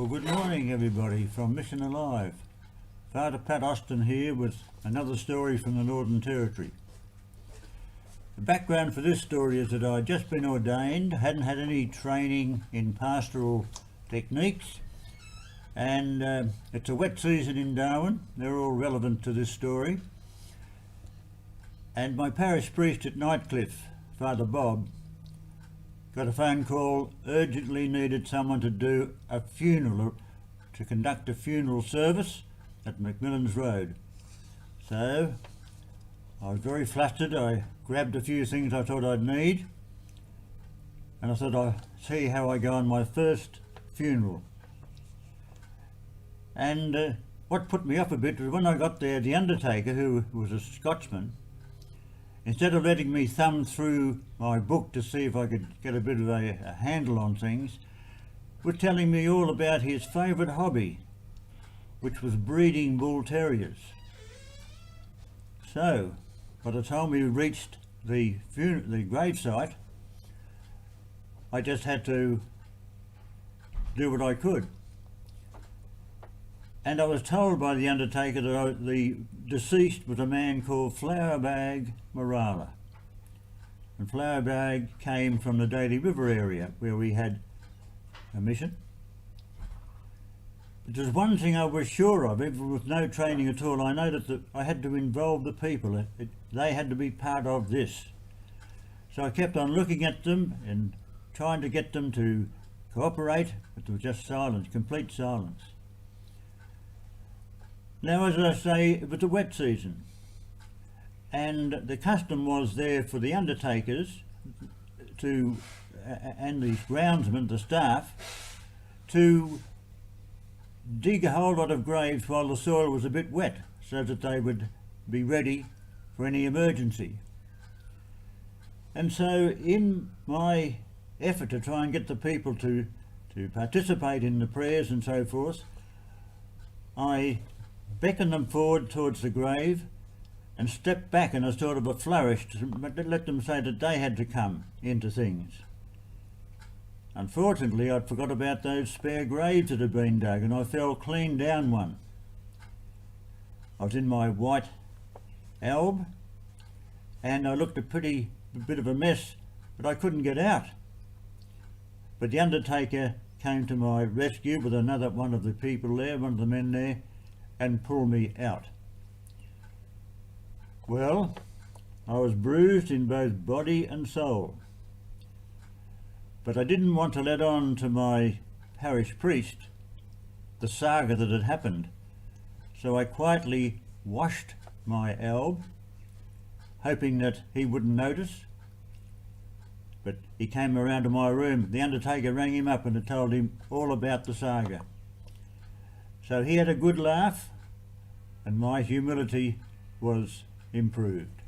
Well, good morning everybody from Mission Alive. Father Pat Austin here with another story from the Northern Territory. The background for this story is that I'd just been ordained, hadn't had any training in pastoral techniques, and it's a wet season in Darwin. They're all relevant to this story. And my parish priest at Nightcliff, Father Bob, got a phone call, urgently needed someone to do a funeral, to conduct a funeral service at Macmillan's Road. So I was very flustered. I grabbed a few things I thought I'd need, and I thought I'd see how I go on my first funeral. And what put me off a bit was when I got there, the undertaker, who was a Scotsman, instead of letting me thumb through my book to see if I could get a bit of a handle on things, was telling me all about his favourite hobby, which was breeding bull terriers. So, by the time we reached the gravesite, I just had to do what I could. And I was told by the undertaker that the deceased was a man called Flowerbag Morala. And Flowerbag came from the Daly River area where we had a mission. But there's one thing I was sure of, even with no training at all. I know that I had to involve the people. They had to be part of this. So I kept on looking at them and trying to get them to cooperate, but there was just silence, complete silence. Now, as I say, it was a wet season, and the custom was there for the undertakers to, and the groundsmen, the staff, to dig a whole lot of graves while the soil was a bit wet, so that they would be ready for any emergency. And so in my effort to try and get the people to participate in the prayers and so forth, I beckoned them forward towards the grave and stepped back in a sort of a flourish to let them say that they had to come into things. Unfortunately, I'd forgot about those spare graves that had been dug, and I fell clean down one. I was in my white alb and I looked a bit of a mess, but I couldn't get out. But the undertaker came to my rescue with another one of the people there, one of the men there, and pull me out. Well, I was bruised in both body and soul, but I didn't want to let on to my parish priest the saga that had happened, so I quietly washed my alb, hoping that he wouldn't notice. But he came around to my room. The undertaker rang him up and had told him all about the saga. So he had a good laugh, and my humility was improved.